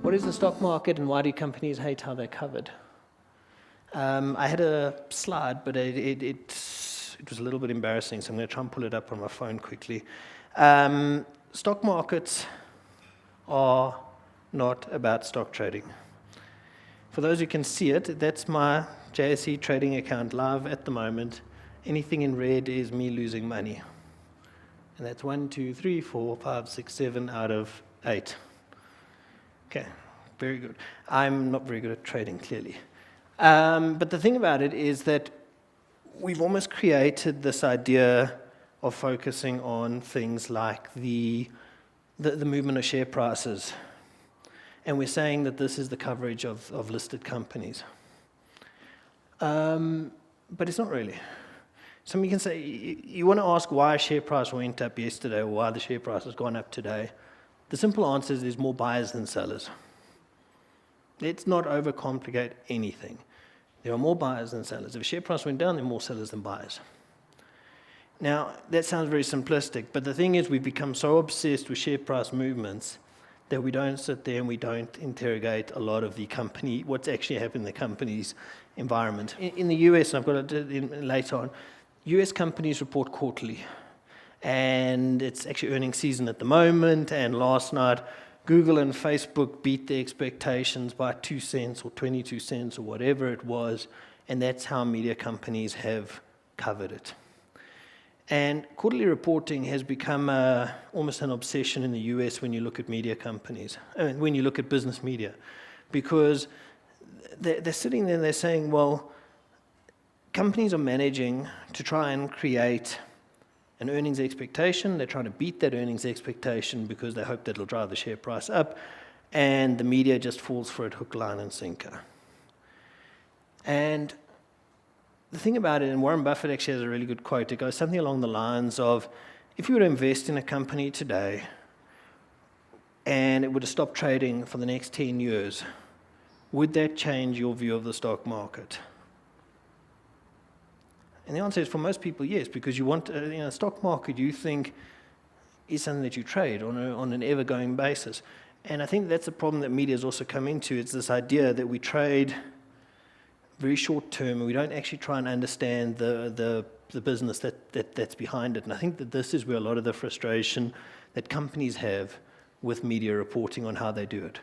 What is the stock market and why do companies hate how they're covered? I had a slide, but it was a little bit embarrassing, so I'm going to try and pull it up on my phone quickly. Stock markets are not about stock trading. For those who can see it, that's my JSE trading account live at the moment. Anything in red is me losing money. And that's 1, 2, 3, 4, 5, 6, 7 out of 8. Okay, very good. I'm not very good at trading, clearly. But the thing about it is that we've almost created this idea of focusing on things like the movement of share prices. And we're saying that this is the coverage of listed companies. But it's not really. Somebody can say, you want to ask why a share price went up yesterday or why the share price has gone up today. The simple answer is there's more buyers than sellers. Let's not overcomplicate anything. There are more buyers than sellers. If a share price went down, there are more sellers than buyers. Now, that sounds very simplistic, but the thing is we've become so obsessed with share price movements that we don't sit there and we don't interrogate a lot of the company, what's actually happening in the company's environment. In the US, and I've got it later on, US companies report quarterly. And it's actually earnings season at the moment, and last night Google and Facebook beat their expectations by 2 cents or 22 cents or whatever it was, and that's how media companies have covered it. And quarterly reporting has become almost an obsession in the US when you look at media companies, when you look at business media, because they're sitting there and they're saying, well, companies are managing to try and create an earnings expectation. They're trying to beat that earnings expectation because they hope that it'll drive the share price up, and the media just falls for it hook, line, and sinker. And the thing about it, and Warren Buffett actually has a really good quote, it goes something along the lines of, if you were to invest in a company today and it were to stop trading for the next 10 years, would that change your view of the stock market? And the answer is, for most people, yes, because you want, a stock market you think is something that you trade on an ever-going basis. And I think that's the problem that media has also come into. It's this idea that we trade very short term, and we don't actually try and understand the business that's behind it. And I think that this is where a lot of the frustration that companies have with media reporting on how they do it.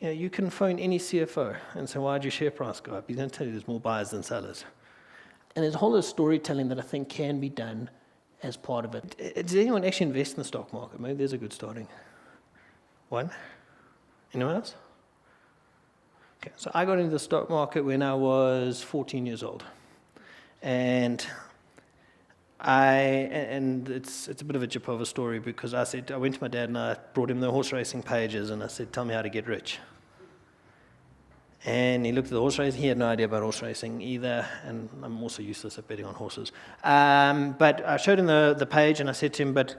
You can phone any CFO and say, why did your share price go up? He's going to tell you there's more buyers than sellers. And there's a whole lot of storytelling that I think can be done as part of it. Does anyone actually invest in the stock market? Maybe there's a good starting. One? Anyone else? Okay, so I got into the stock market when I was 14 years old. And it's a bit of a jip of a story, because I went to my dad and I brought him the horse racing pages and I said, tell me how to get rich. And he looked at the horse racing. He had no idea about horse racing either, and I'm also useless at betting on horses. But I showed him the page and I said to him, but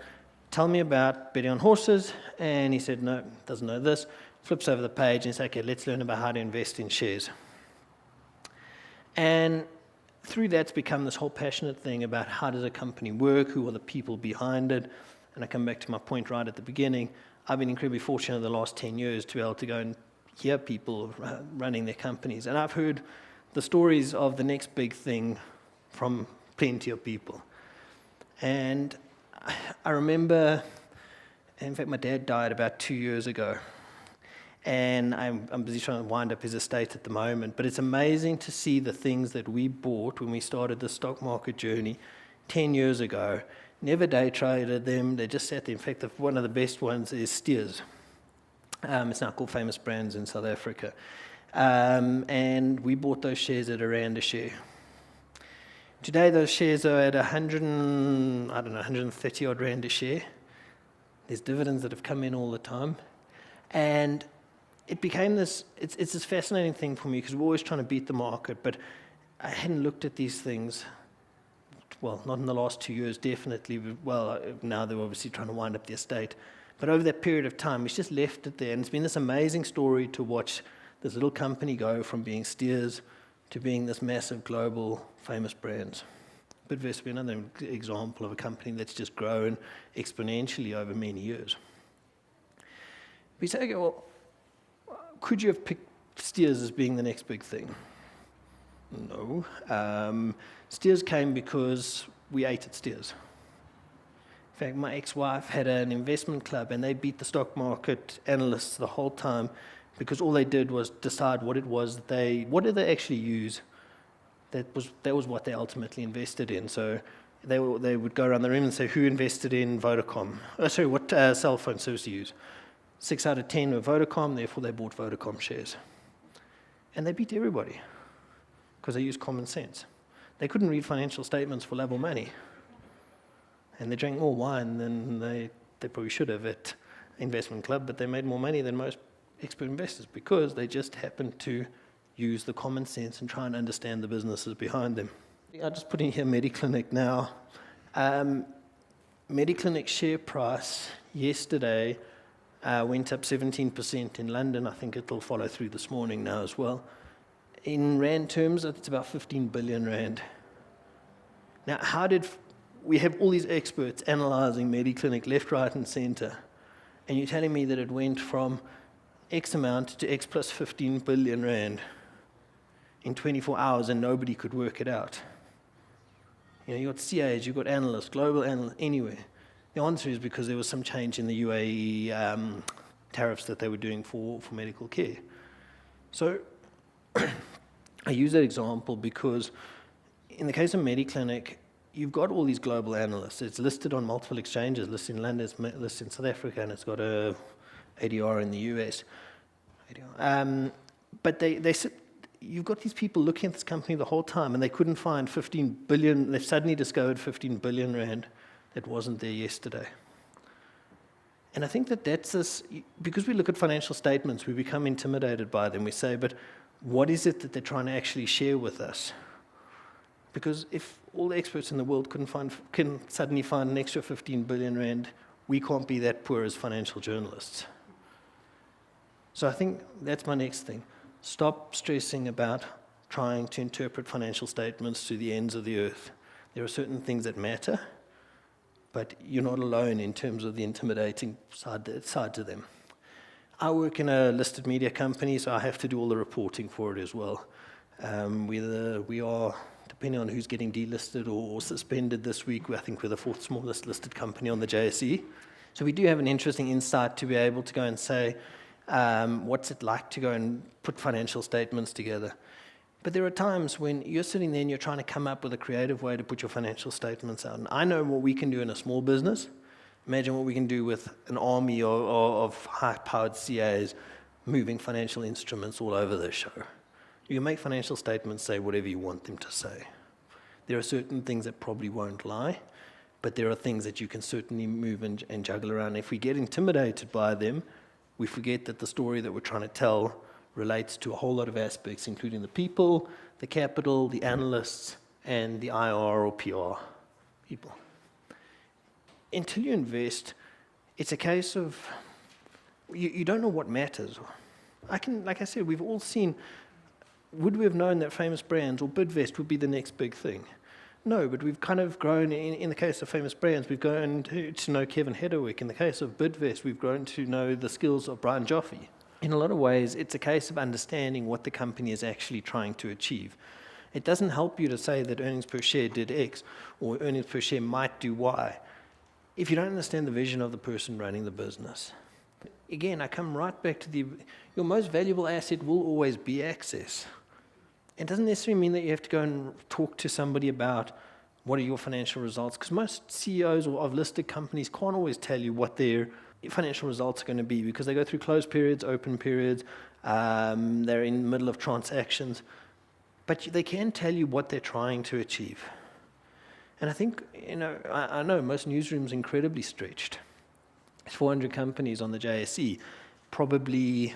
tell me about betting on horses. And he said, no, doesn't know this. Flips over the page and says, okay, let's learn about how to invest in shares. And through that's become this whole passionate thing about how does a company work, who are the people behind it. And I come back to my point right at the beginning. I've been incredibly fortunate the last 10 years to be able to go and hear people running their companies. And I've heard the stories of the next big thing from plenty of people. And I remember, in fact, my dad died about 2 years ago. And I'm busy trying to wind up his estate at the moment. But it's amazing to see the things that we bought when we started the stock market journey 10 years ago. Never day traded them. They just sat there. In fact, one of the best ones is Steers. It's now called Famous Brands in South Africa. And we bought those shares at around a share. Today, those shares are at 130 odd rand a share. There's dividends that have come in all the time. And it became this, it's this fascinating thing for me, because we're always trying to beat the market, but I hadn't looked at these things, well, not in the last 2 years, definitely. Well, now they're obviously trying to wind up the estate. But over that period of time, it's just left it there. And it's been this amazing story to watch this little company go from being Steers to being this massive global Famous Brands. Bidvest would be another example of a company that's just grown exponentially over many years. We say, okay, well, Could you have picked Steers as being the next big thing? No. Steers came because we ate at Steers. In fact, my ex-wife had an investment club, and they beat the stock market analysts the whole time because all they did was decide what it was what did they actually use. That was what they ultimately invested in. So they would go around the room and say, who invested in Vodacom? What cell phone service do you use? 6 out of 10 were Vodacom, therefore they bought Vodacom shares. And they beat everybody because they used common sense. They couldn't read financial statements for love or money. And they drank more wine than they probably should have at investment club, but they made more money than most expert investors because they just happened to use the common sense and try and understand the businesses behind them. I just put in here Mediclinic now. Mediclinic share price yesterday went up 17% in London. I think it'll follow through this morning now as well. In rand terms, it's about 15 billion rand. Now, we have all these experts analysing Mediclinic left, right and centre, and you're telling me that it went from X amount to X plus 15 billion rand in 24 hours and nobody could work it out. You've got CAs, you've got analysts, global analysts, anywhere. The answer is because there was some change in the UAE tariffs that they were doing for medical care. So I use that example because in the case of Mediclinic, you've got all these global analysts. It's listed on multiple exchanges, listed in London, it's listed in South Africa, and it's got a ADR in the US. But you've got these people looking at this company the whole time, and they couldn't find 15 billion. They've suddenly discovered 15 billion rand that wasn't there yesterday. And I think that's this, because we look at financial statements, we become intimidated by them. We say, but what is it that they're trying to actually share with us? Because if all the experts in the world can suddenly find an extra 15 billion rand, we can't be that poor as financial journalists. So I think that's my next thing. Stop stressing about trying to interpret financial statements to the ends of the earth. There are certain things that matter, but you're not alone in terms of the intimidating side to them. I work in a listed media company, so I have to do all the reporting for it as well. We are, depending on who's getting delisted or suspended this week, I think we're the fourth smallest listed company on the JSE. So we do have an interesting insight to be able to go and say, what's it like to go and put financial statements together? But there are times when you're sitting there and you're trying to come up with a creative way to put your financial statements out. And I know what we can do in a small business. Imagine what we can do with an army of high-powered CAs moving financial instruments all over the show. You can make financial statements say whatever you want them to say. There are certain things that probably won't lie, but there are things that you can certainly move and juggle around. If we get intimidated by them, we forget that the story that we're trying to tell relates to a whole lot of aspects, including the people, the capital, the analysts, and the IR or PR people. Until you invest, it's a case of you don't know what matters. Like I said, we've all seen, would we have known that Famous Brands or Bidvest would be the next big thing? No, but we've kind of grown, in the case of Famous Brands, we've grown to know Kevin Hedderwick. In the case of Bidvest, we've grown to know the skills of Brian Joffe. In a lot of ways, it's a case of understanding what the company is actually trying to achieve. It doesn't help you to say that earnings per share did X or earnings per share might do Y if you don't understand the vision of the person running the business. Again, I come right back to your most valuable asset will always be access. It doesn't necessarily mean that you have to go and talk to somebody about what are your financial results, because most CEOs of listed companies can't always tell you what their financial results are going to be because they go through closed periods, open periods, they're in the middle of transactions, but they can tell you what they're trying to achieve. And I think, I know most newsrooms are incredibly stretched. There's 400 companies on the JSE, probably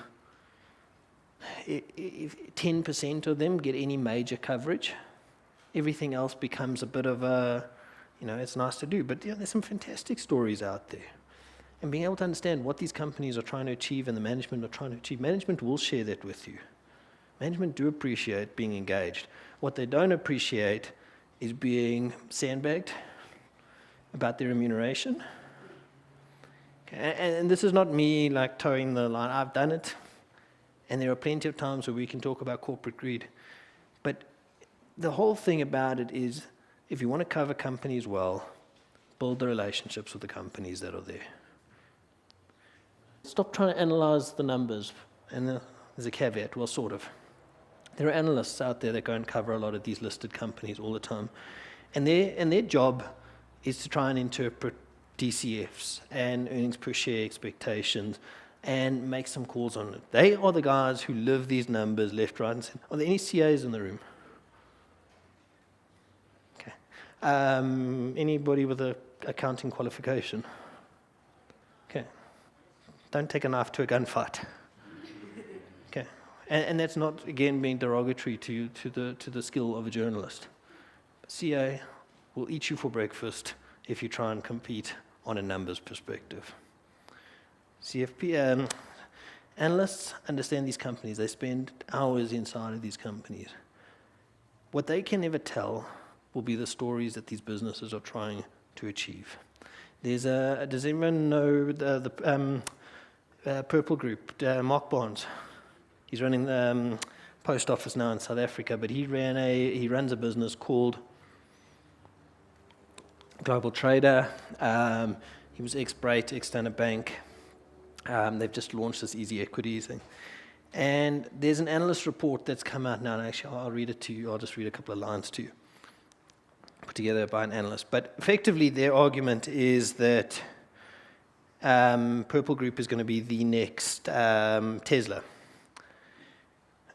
10% of them get any major coverage. Everything else becomes a bit of a, it's nice to do, but there's some fantastic stories out there. And being able to understand what these companies are trying to achieve and the management are trying to achieve, management will share that with you. Management do appreciate being engaged. What they don't appreciate is being sandbagged about their remuneration. Okay? And this is not me like towing the line. I've done it. And there are plenty of times where we can talk about corporate greed. But the whole thing about it is, if you want to cover companies well, build the relationships with the companies that are there. Stop trying to analyze the numbers. And there's a caveat, well, sort of. There are analysts out there that go and cover a lot of these listed companies all the time. And their job is to try and interpret DCFs and earnings per share expectations and make some calls on it. They are the guys who live these numbers left, right, and center. Are there any CAs in the room? Okay. Anybody with an accounting qualification? Okay. Don't take a knife to a gunfight. Okay. And that's not, again, being derogatory to the skill of a journalist. CA will eat you for breakfast if you try and compete on a numbers perspective. CFP analysts understand these companies. They spend hours inside of these companies. What they can never tell will be the stories that these businesses are trying to achieve. Does anyone know the Purple Group, Mark Barnes? He's running the post office now in South Africa, but he runs a business called Global Trader. He was ex-Brait, ex-Standard Bank. They've just launched this easy equities thing. And there's an analyst report that's come out now, and actually I'll read it to you. I'll just read a couple of lines to you, put together by an analyst. But effectively their argument is that Purple Group is going to be the next Tesla.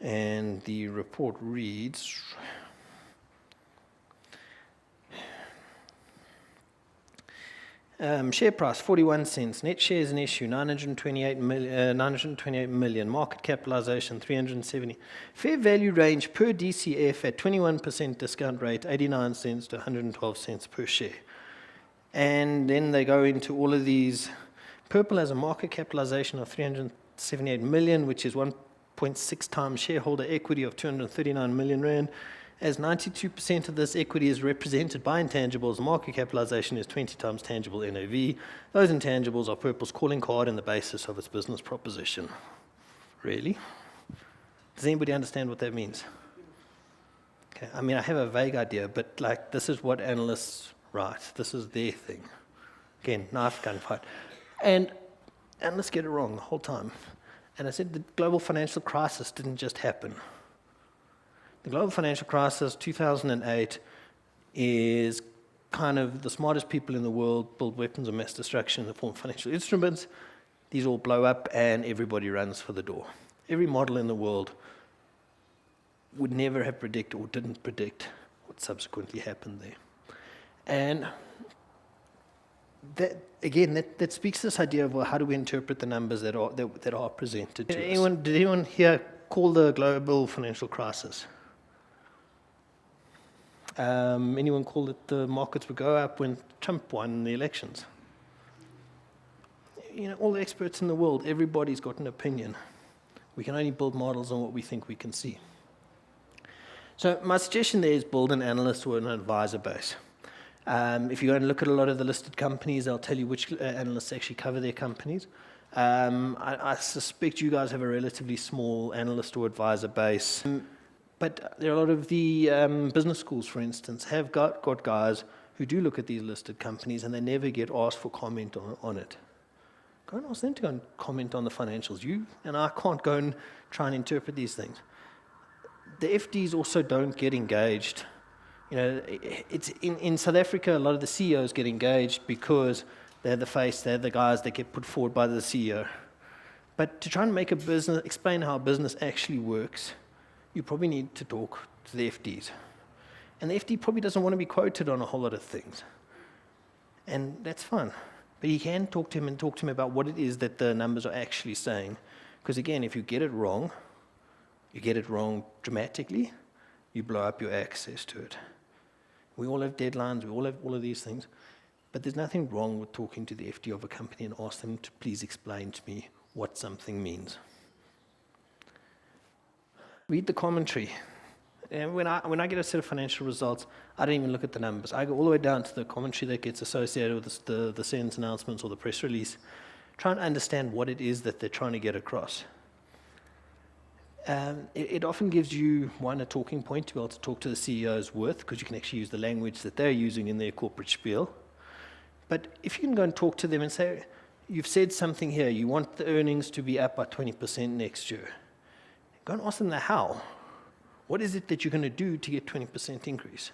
And the report reads, share price 41 cents, net shares in issue 928 million, market capitalization 370, fair value range per DCF at 21% discount rate 89 cents to 112 cents per share. And then they go into all of these. Purple has a market capitalization of 378 million, which is 1.6 times shareholder equity of 239 million rand. As 92% of this equity is represented by intangibles, the market capitalization is 20 times tangible NAV. Those intangibles are Purple's calling card and the basis of its business proposition. Really? Does anybody understand what that means? Okay, I mean, I have a vague idea, but like, this is what analysts write. This is their thing. Again, knife gunfight. And analysts get it wrong the whole time. And I said the global financial crisis didn't just happen. The global financial crisis, 2008, is kind of the smartest people in the world build weapons of mass destruction in the form of financial instruments. These all blow up and everybody runs for the door. Every model in the world would never have predicted or didn't predict what subsequently happened there. And that, again, that speaks to this idea of, well, how do we interpret the numbers that are presented to us? Did anyone here call the global financial crisis? Anyone call that the markets would go up when Trump won the elections? You know, all the experts in the world, everybody's got an opinion. We can only build models on what we think we can see. So my suggestion there is build an analyst or an advisor base. If you go and look at a lot of the listed companies, they'll tell you which analysts actually cover their companies. I suspect you guys have a relatively small analyst or advisor base. But there are a lot of the business schools, for instance, have got guys who do look at these listed companies and they never get asked for comment on it. Go and ask them to go and comment on the financials. You and I can't go and try and interpret these things. The FDs also don't get engaged. You know, it's in South Africa, a lot of the CEOs get engaged because they're the face, they're the guys that get put forward by the CEO. But to try and make a business, explain how a business actually works, you probably need to talk to the FDs. And the FD probably doesn't want to be quoted on a whole lot of things. And that's fine. But you can talk to him and talk to him about what it is that the numbers are actually saying. Because again, if you get it wrong dramatically, you blow up your access to it. We all have deadlines, we all have all of these things. But there's nothing wrong with talking to the FD of a company and ask them to please explain to me what something means. Read the commentary. And when I get a set of financial results, I don't even look at the numbers. I go all the way down to the commentary that gets associated with the SENS announcements or the press release, trying to understand what it is that they're trying to get across. It often gives you, one, a talking point to be able to talk to the CEO's worth, because you can actually use the language that they're using in their corporate spiel. But if you can go and talk to them and say, you've said something here, you want the earnings to be up by 20% next year. Go and ask them the how. What is it that you're going to do to get 20% increase?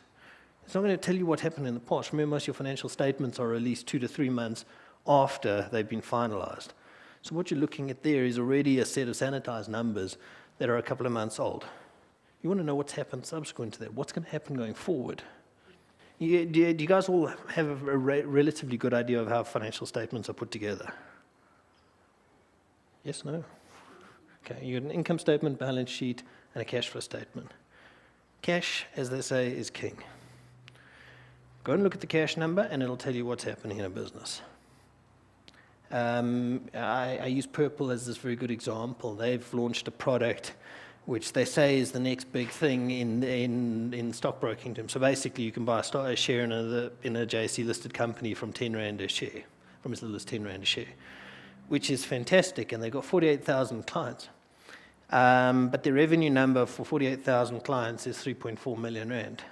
It's not going to tell you what happened in the past. Remember, most of your financial statements are released 2 to 3 months after they've been finalized. So what you're looking at there is already a set of sanitized numbers that are a couple of months old. You want to know what's happened subsequent to that. What's going to happen going forward? Do you guys all have a relatively good idea of how financial statements are put together? Yes, no? Okay, you got an income statement, balance sheet, and a cash flow statement. Cash, as they say, is king. Go and look at the cash number, and it'll tell you what's happening in a business. I use Purple as this very good example. They've launched a product which they say is the next big thing in stockbroking terms. So basically, you can buy a share in a JSE listed company from 10 Rand a share, from as little as 10 Rand a share, which is fantastic, and they've got 48,000 clients. But the revenue number for 48,000 clients is 3.4 million Rand,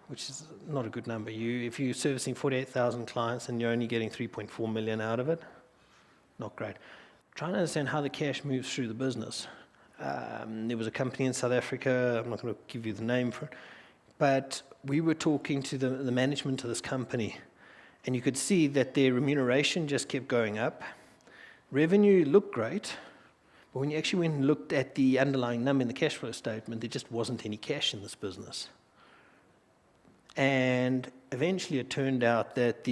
which is not a good number. If you're servicing 48,000 clients and you're only getting 3.4 million out of it, not great. Trying to understand how the cash moves through the business. There was a company in South Africa, I'm not going to give you the name for it, but we were talking to the management of this company, and you could see that their remuneration just kept going up. Revenue looked great, but when you actually went and looked at the underlying number in the cash flow statement, there just wasn't any cash in this business. And eventually it turned out that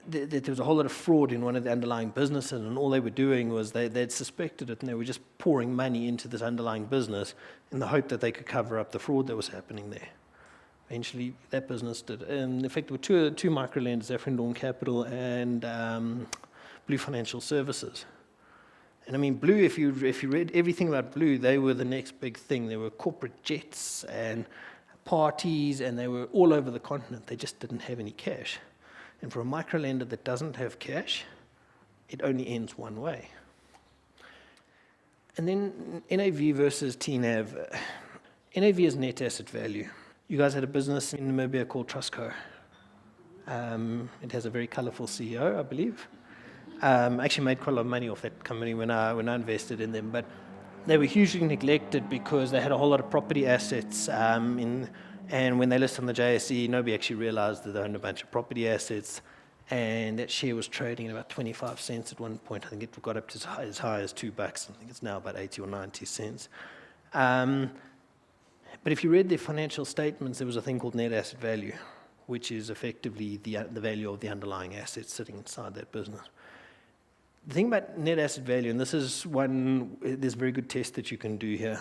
that there was a whole lot of fraud in one of the underlying businesses, and all they were doing was they'd suspected it, and they were just pouring money into this underlying business in the hope that they could cover up the fraud that was happening there. Eventually, that business did. And in fact, there were two micro-lenders, African Dawn Capital and Blue Financial Services. And I mean, Blue, if you read everything about Blue, they were the next big thing. They were corporate jets and parties, and they were all over the continent. They just didn't have any cash. And for a micro-lender that doesn't have cash, it only ends one way. And then NAV versus TNAV. NAV is net asset value. You guys had a business in Namibia called Trustco. It has a very colorful CEO, I believe. I actually made quite a lot of money off that company when I invested in them, but they were hugely neglected because they had a whole lot of property assets and when they listed on the JSE, nobody actually realized that they owned a bunch of property assets, and that share was trading at about 25 cents at one point. I think it got up to as high as $2. I think it's now about 80 or 90 cents. But if you read their financial statements, there was a thing called net asset value, which is effectively the value of the underlying assets sitting inside that business. The thing about net asset value, and there's a very good test that you can do here,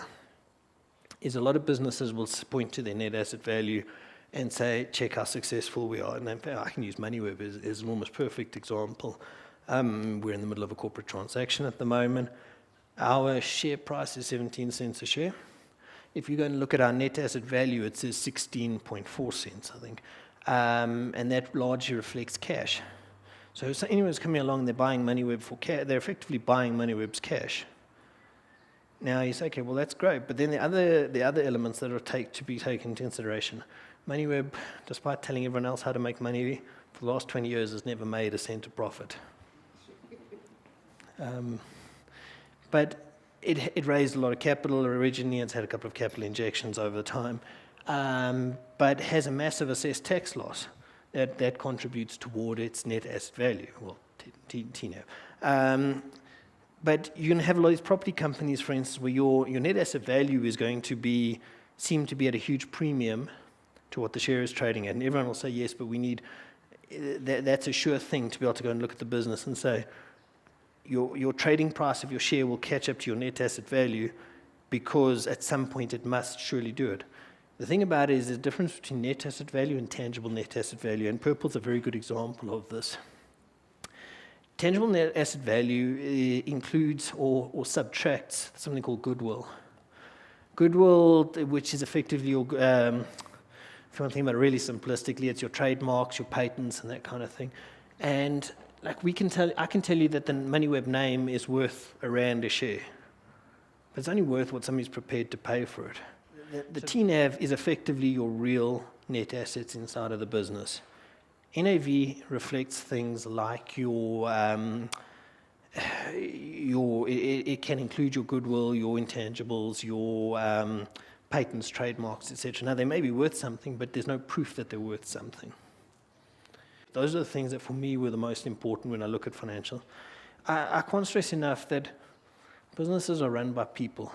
is a lot of businesses will point to their net asset value and say, check how successful we are. And in fact, I can use MoneyWeb as an almost perfect example. We're in the middle of a corporate transaction at the moment. Our share price is 17 cents a share. If you go and look at our net asset value, it says 16.4 cents, I think. And that largely reflects cash. So if anyone's coming along, they're buying MoneyWeb for cash, they're effectively buying MoneyWeb's cash. Now you say, okay, well that's great, but then the other elements that are to be taken into consideration. MoneyWeb, despite telling everyone else how to make money, for the last 20 years has never made a cent of profit. But it raised a lot of capital originally. It's had a couple of capital injections over time, but has a massive assessed tax loss that contributes toward its net asset value, well, TNAV. But you're going to have a lot of these property companies, for instance, where your net asset value is going to seem to be at a huge premium to what the share is trading at. And everyone will say, yes, but we need, that's a sure thing to be able to go and look at the business and say, your trading price of your share will catch up to your net asset value because at some point it must surely do it. The thing about it is there's a difference between net asset value and tangible net asset value, and Purple's a very good example of this. Tangible net asset value includes or subtracts something called goodwill. Goodwill, which is effectively your, if you want to think about it really simplistically, it's your trademarks, your patents, and that kind of thing. And like I can tell you that the MoneyWeb name is worth R1 a share. But it's only worth what somebody's prepared to pay for it. The TNAV is effectively your real net assets inside of the business. NAV reflects things like it can include your goodwill, your intangibles, your patents, trademarks, etc. Now, they may be worth something, but there's no proof that they're worth something. Those are the things that, for me, were the most important when I look at financial. I can't stress enough that businesses are run by people.